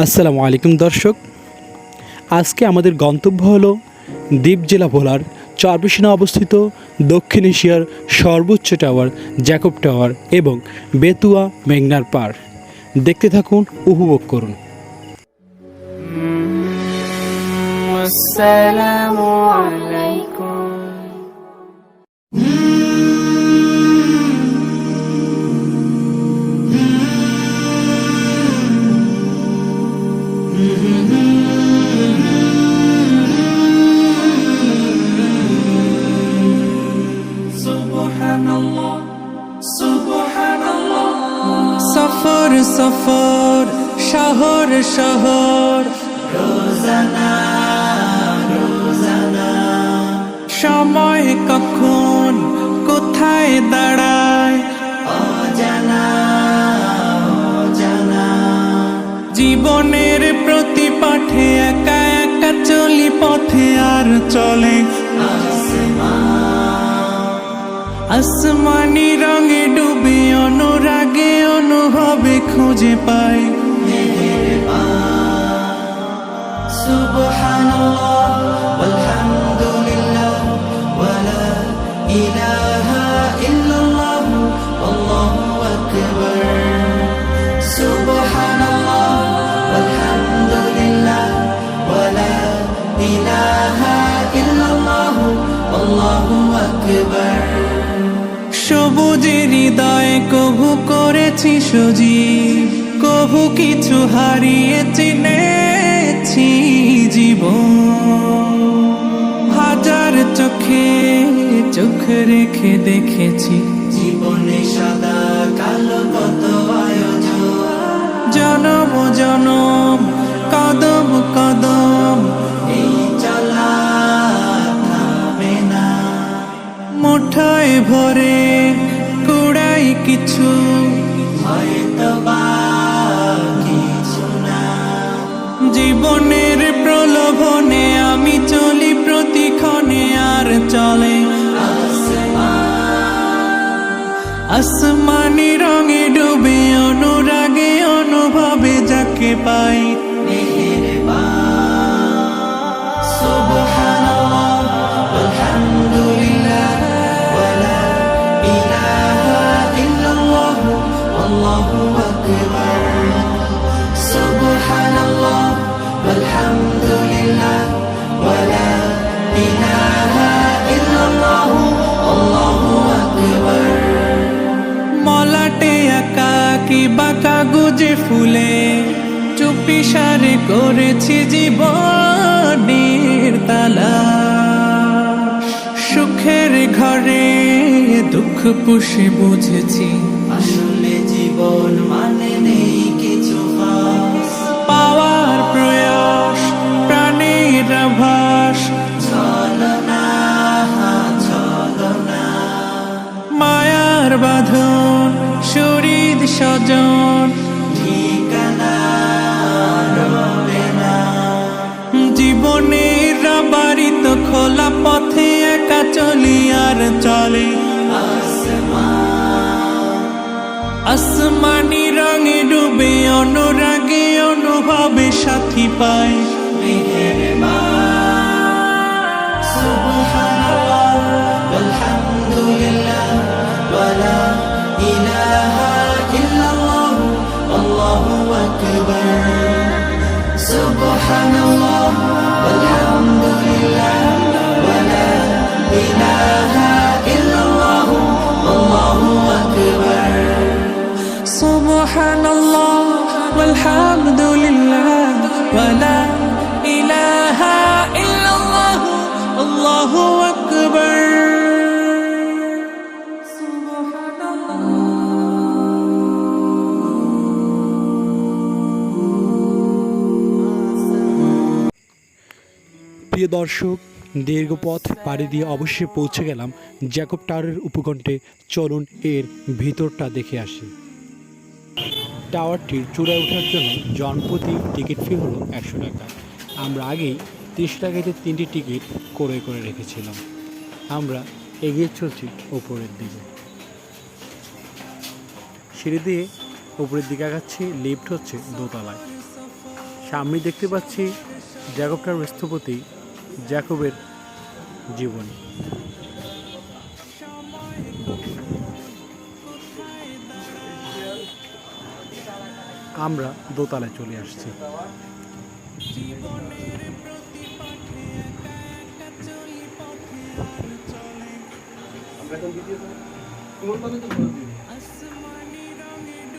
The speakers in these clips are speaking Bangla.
আসসালামু আলাইকুম দর্শক, আজকে আমাদের গন্তব্য হলো দ্বীপ জেলা ভোলার চরবেশিনা অবস্থিত দক্ষিণ এশিয়ার সর্বোচ্চ টাওয়ার জ্যাকব টাওয়ার এবং বেতুয়া মেঘনার পাড়। দেখতে থাকুন, উপভোগ করুন। আসসালামু আলাইকুম। সুবহানাল্লাহ সুবহানাল্লাহ। সফর সফর, শহর শহর, রোজানা রোজানা। সময় কখন কোথায় দাঁড়ায় অজানা অজানা। জীবনের প্রতি পাঠে একা একা চলি পথে, আর চলে আসমানি রঙে ডুবে, অনুরাগে অনুভবে খুঁজে পাই সুবহানাল্লাহ ওয়ালহামদুলিল্লাহ ওয়ালা ইলাহা ইল্লাল্লাহ আল্লাহু আকবার। সুবহানাল্লাহ ওয়ালহামদুলিল্লাহ ওয়ালা ইলাহা ইল্লাল্লাহ আল্লাহু আকবার। সবুজের হৃদয়ে কভু করেছি সজীব, কভু কিছু হারিয়ে চিনেছি জীবন। হাজার চোখে চোখ রেখে দেখেছি জীবনে সাদা কালো কত আয়োজন। জনম জনম কদম কদম এই চলা থামে না। মুঠোয় ভরে কুড়াই কিছু, হয়তো বা কিছু না। জীবনের প্রলোভনে আমি চলি প্রতিক্ষণে, আর চলে আসমানি রঙে ডুবে, অনুরাগে অনুভবে যাকে পাই সুবহানাল্লাহ ওয়ালহামদুলিল্লাহ ওয়ালা ইলাহা ইল্লাল্লাহ আল্লাহু আকবার। সুবহানাল্লাহ ওয়ালহামদুলিল্লাহ ওয়ালা ইলাহা ইল্লাল্লাহ আল্লাহু আকবার। মলাটে আঁকা কি বাঁকা গুজে ফুলে, চুপি সারে করেছি জীবনের তালা। সুখের ঘরে দুঃখ পুষে বুঝেছি আসলে জীবন মানে নেই কিছু খাস। পাওয়ার প্রয়াস প্রাণের আভাস, ছলনা ছলনা। মায়ার বাঁধন শরীর স্বজন, ঠিকানা রবে না। জীবনের বাড়িত খোলা পথে একা চলি, আর চলে আসমানি রঙে ডুবে, অনুরাগে অনুভবে সাথী পাই সুবহানাল্লাহ ওয়ালহামদুলিল্লাহ ওয়ালা ইলাহা ইল্লাল্লাহ আল্লাহু আকবার। সুবহানাল্লাহ ওয়ালহামদুলিল্লাহ ওয়ালা ইলাহা ইল্লাল্লাহ আল্লাহু আকবার। সুবহানাল্লাহ ওয়ালহামদুলিল্লাহ ওয়ালা ইলাহা ইল্লাল্লাহ আল্লাহু আকবার। প্রিয় দর্শক, দীর্ঘ পথ পাড়ি দিয়ে অবশ্যই পৌঁছে গেলাম জ্যাকব টাওয়ারের উপকণ্ঠে। চলুন এর ভিতরটা দেখে আসি। টাওয়ারটির চূড়ায় ওঠার জন্য জনপ্রতি টিকিট ফি হলো 100 টাকা। আমরা আগেই 30 টাকাতে 3টি টিকিট করে রেখেছিলাম। আমরা এগিয়ে চলছি উপরের দিকে। সিঁড়ি দিয়ে উপরের দিকে আগাচ্ছি, লিফট হচ্ছে দোতলায়। সামনে দেখতে পাচ্ছি জ্যাকব টাওয়ার স্থপতি জ্যাকবের জীবনী। আমরা দোতলায় চলে আসছি।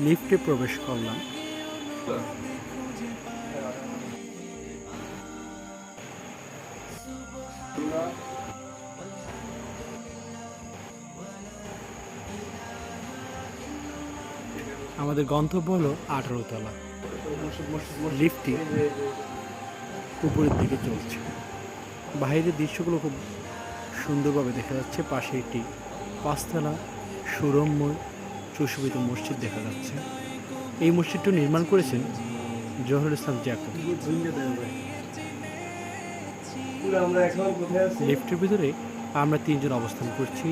লিফটে প্রবেশ করলাম। আমাদের গন্তব্য হলো 18 তলা। লিফটটি উপরের দিকে চলছে। বাইরের দৃশ্যগুলো খুব সুন্দরভাবে দেখা যাচ্ছে। পাশে একটি 5 তলা সুরম্যময় সুশোভিত মসজিদ দেখা যাচ্ছে। এই মসজিদটি নির্মাণ করেছেন জহুরুল ইসলাম জ্যাকব। লিফটের ভিতরে আমরা 3 জন অবস্থান করছি।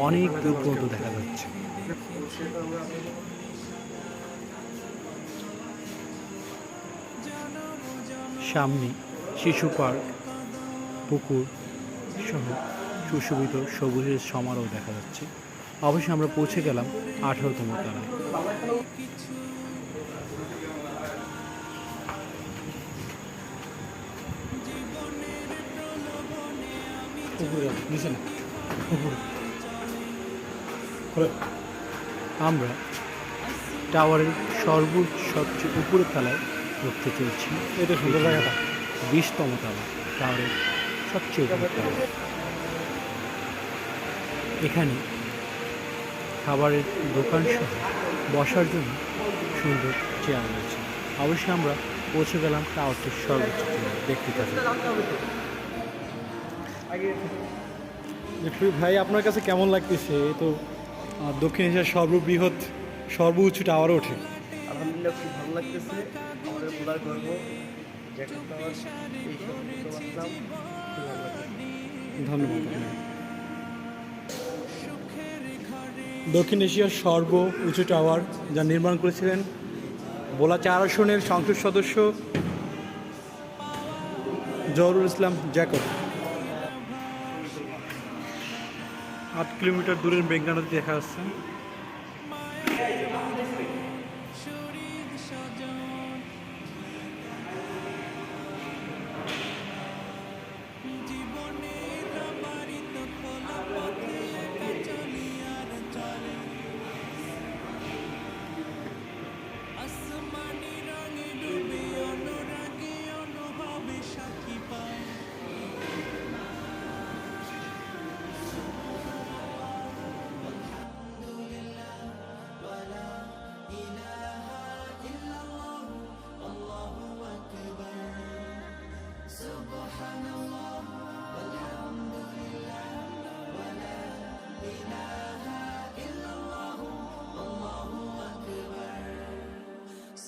অনেক দূর পর্যন্ত দেখা যাচ্ছে। সামনে শিশু পার্ক, পুকুর সহ সুশোভিত সবুজের সমারোহ দেখা যাচ্ছে। অবশ্যই আমরা পৌঁছে গেলাম 18তম তলায়। আমরা টাওয়ারের সর্বোচ্চ সবচেয়ে উপরের তলায় উঠতে চলছি। এটা সুন্দর জায়গাটা 20তম তলা, টাওয়ারের সবচেয়ে উপরের তলা। এখানে খাবারের দোকান সহ বসার জন্য সুন্দর চেয়ার রয়েছে। অবশ্যই আমরা পৌঁছে গেলাম টাওয়ারটির সর্বোচ্চ দেখতে পাচ্ছি। ভাই, আপনার কাছে কেমন লাগতেছে? এই তো দক্ষিণ এশিয়ার সর্ববৃহৎ সর্বোচ্চ টাওয়ার ওঠে। আলহামদুলিল্লাহ, খুব ভালো লাগতেছে। আমাদের ভোলার গর্ব জ্যাকব টাওয়ার, এই সর্বোচ্চ আসলাম, খুব ভালো লাগতেছে। ধন্যবাদ। দক্ষিণ এশিয়ার সর্ব উঁচু টাওয়ার যা নির্মাণ করেছিলেন ভোলা 4 আসনের সংসদ সদস্য জহুরুল ইসলাম জ্যাকব। 8 কিলোমিটার দূরের মেঘনা নদী দেখা যাচ্ছে।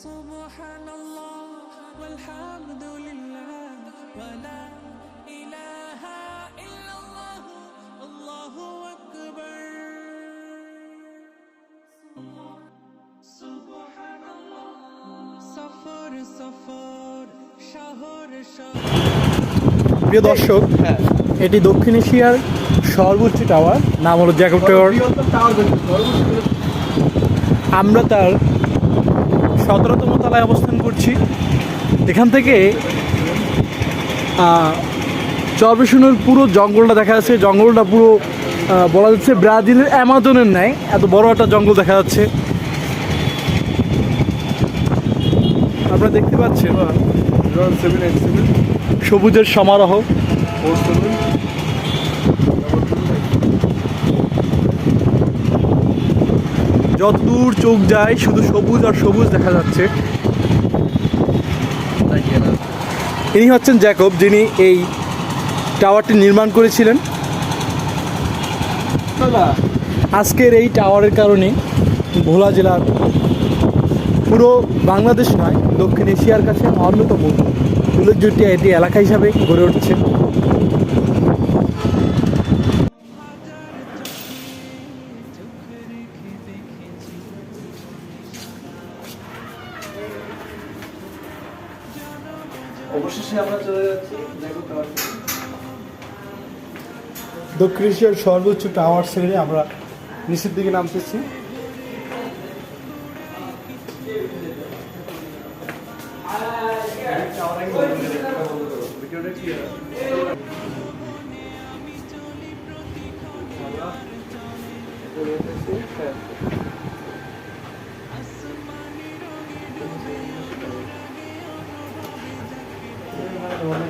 Subhanallah walhamdulillah wa la ilaha illallah Allahu akbar. Subhanallah safar safar shahar shahar। প্রিয় দর্শক, এটি দক্ষিণ এশিয়ার সর্বোচ্চ টাওয়ার, নাম হলো জ্যাকব টাওয়ার। আমরা তার 17তম তলায় অবস্থান করছি। এখান থেকে চরবেশনের পুরো জঙ্গলটা দেখা যাচ্ছে। জঙ্গলটা পুরো বলা যাচ্ছে ব্রাজিলের অ্যামাজনের ন্যায়, এত বড় একটা জঙ্গল দেখা যাচ্ছে। আপনারা দেখতে পাচ্ছেন সবুজের সমারোহ। যতদূর চোখ যায় শুধু সবুজ আর সবুজ দেখা যাচ্ছে। ইনি হচ্ছেন জ্যাকব, যিনি এই টাওয়ারটি নির্মাণ করেছিলেন। আজকের এই টাওয়ারের কারণে ভোলা জেলার পুরো বাংলাদেশ নয়, দক্ষিণ এশিয়ার কাছে অন্যতম উল্লেখযোগ্য এটি এলাকা হিসাবে গড়ে উঠছে। অবশেষে আমরা চলে যাচ্ছি জ্যাকব টাওয়ার থেকে। দক্ষিণ এশিয়ার সর্বোচ্চ টাওয়ার ছেড়ে আমরা নিচের দিকে নামতেছি। ভিডিওটা ক্লিয়ার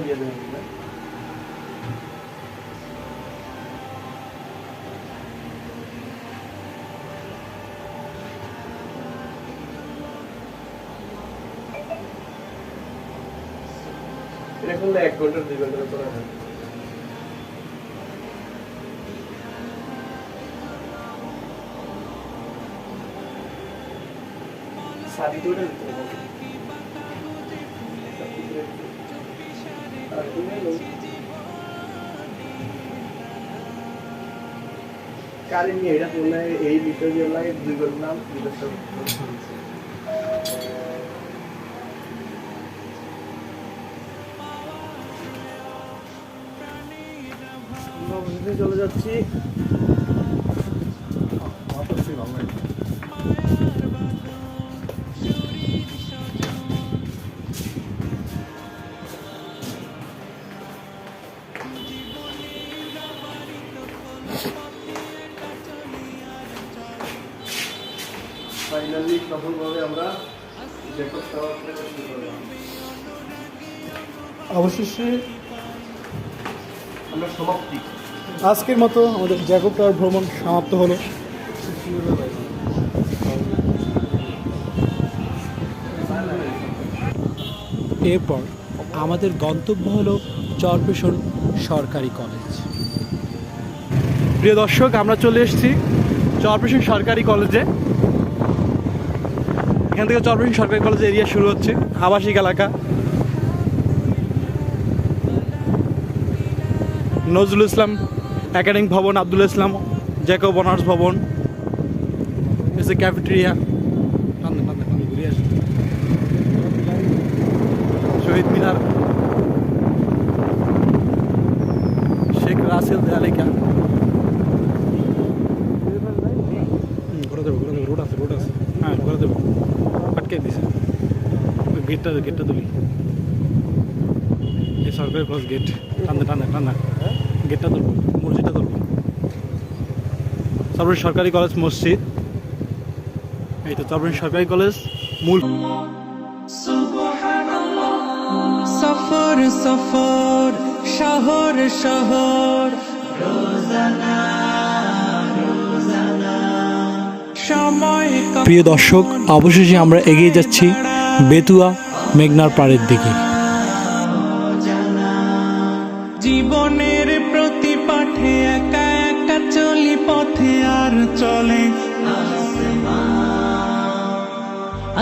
দিয়ে দেবেন। এটা করলে 1 ঘন্টা 2 ঘন্টা চলে যায়। শাড়ি তো এটা কারেন্ট নিয়ে এটা বললে এই বিষয় দিয়ে লাগে 2 ঘন্টা নাম 2 ঘন্টা চলে যাচ্ছি। ফাইনালি সফলভাবে আমরা জ্যাকব টাওয়ার থেকে শুরু করলাম। অবশেষে আমরা সমাপ্তি। আজকের মতো আমাদের জ্যাকব টাওয়ার ভ্রমণ সমাপ্ত হলো। এরপর আমাদের গন্তব্য হলো চরপেশন সরকারি কলেজ। প্রিয় দর্শক, আমরা চলে এসেছি চরপেশন সরকারি কলেজে। এখান থেকে চরপেশন সরকারি কলেজ এরিয়া শুরু হচ্ছে, আবাসিক এলাকা। নজরুল ইসলাম একাডেমিক ভবন, আব্দুল ইসলাম জ্যাকব অনার্স ভবন, এসে ক্যাফেটেরিয়া, শহীদ মিনার, শেখ রাসেল এলাকা। ঘুরে দেবো রোড আছে হ্যাঁ ঘুরে দেবো, আটকে দিছে গেটটা তুলি। এই সরকারি কলেজ গেট টান্না গেটটা ধরবো, মসজিদটা ধরবো। তারপরে সরকারি কলেজ মসজিদ, এই তো তারপরে সরকারি কলেজ মূল। সফর সফর শহর শহর রোজানা রোজানা সময়। প্রিয় দর্শক, অবশেষে আমরা এগিয়ে যাচ্ছি বেতুয়া মেঘনার পাড়ের দিকে। জীবনের প্রতি পাঠে একা একা চলি পথে আর চলে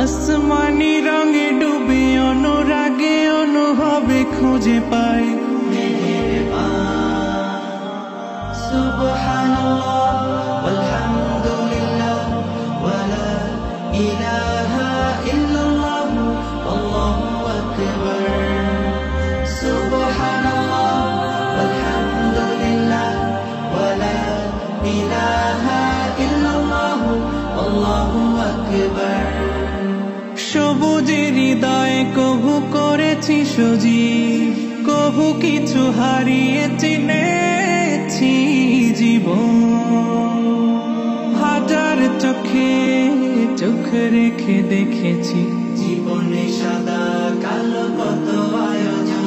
আসমানি রঙে ডুবে অনুরাগে অনুভবে খুঁজে পাই সুবহানাল্লাহ ওয়ালহামদুলিল্লাহ ওয়ালা ইলাহা ইল্লাল্লাহ আল্লাহু আকবার সুবহানাল্লাহ ওয়ালহামদুলিল্লাহ ওয়ালা ইলাহা ইল্লাল্লাহ আল্লাহু আকবার। সবুজের হৃদয়ে কভু করেছি সজীব, কভু কিছু হারিয়ে চিনেছি জীবন। হাজার চোখে চোখ রেখে দেখেছি জীবনে সাদা কালো কত আয়োজন।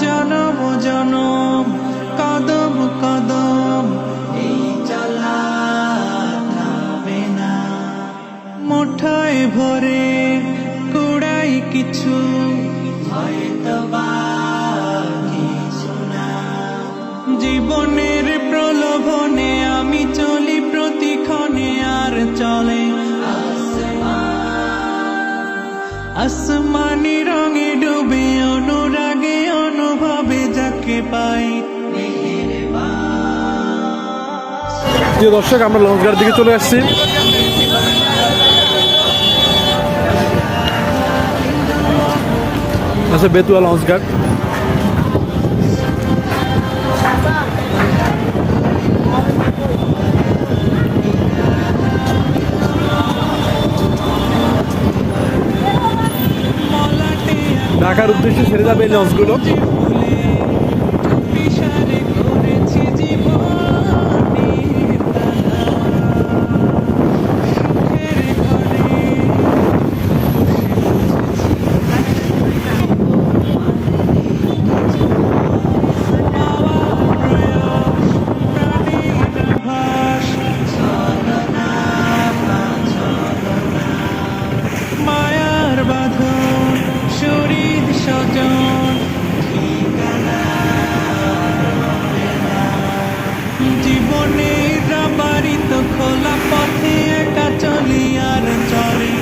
জনম জনম কদম কদম এই চলা থামে না। মুঠোয় ভরে কুড়াই কিছু হয়তো বা কিছু না। জীবনের প্রলোভনে আমি চলি প্রতিক্ষণে আর চলে আসমানি রঙে ডুবে অনুরাগে অনুভবে যাকে পাই। প্রিয় দর্শক, আমরা লঞ্চঘাটের দিকে চলে আসছি। আচ্ছা বেতুয়া লঞ্চ ঘাট। ঢাকার উদ্দেশ্যে ছেড়ে যাবে এই লঞ্চগুলো। মায়ার বাঁধন শরীর স্বজন জীবনের বাড়িত খোলা পথে একা চলি আর চলে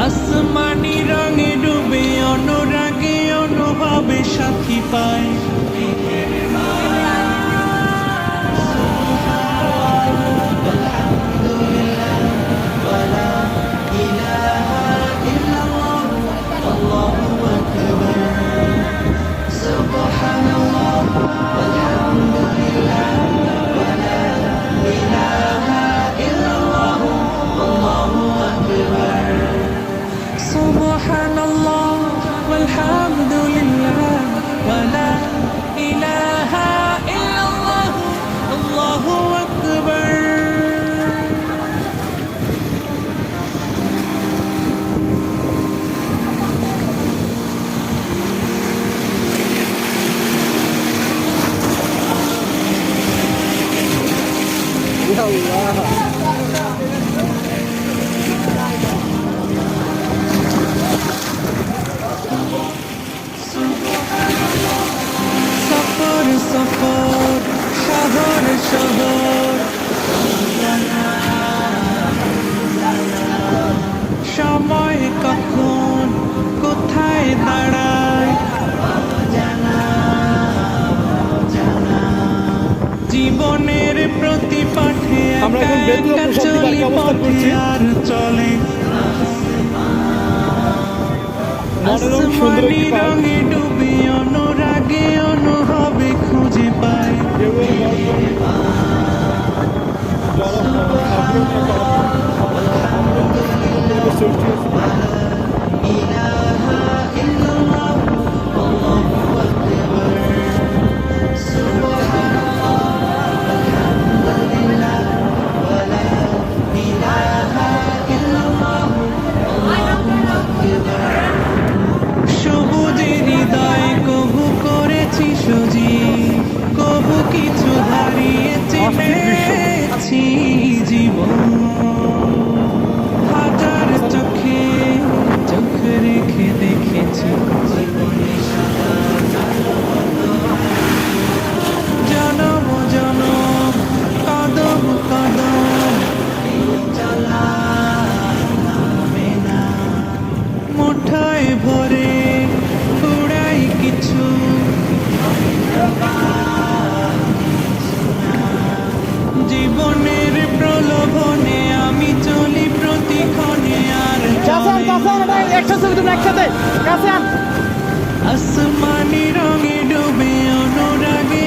আসমানি রঙে ডুবে অনুরাগে অনুভবে সাথী পায় سبحان الله والحمد لله ولا إله إلا الله الله أكبر সফর সফর শহর শহর সময় কখন কোথায় দাঁড়ায় জীবনের প্রতি পাঠে আমরা এখন বেতুয়া প্রশান্তি পার্কে অবস্থান করছি। আর চলে মনোরম সুন্দর আসমানি একটি পার্ক। রঙে ডুবে অনুরাগে অনুভবে খুঁজে পায় সবুজের হৃদয় কবু করেছি সুজি কবু কিছু হারিয়েছি পেয়েছি জীবন হাজার চোখে চোখ রেখে দেখেছি জনম জনম কদম কদম মুঠায় ভরে উড়াই কিছু জীবনের প্রলোভনে আমি চলি প্রতিক্ষণে আর আসমানি রঙে ডুবে অনুরাগে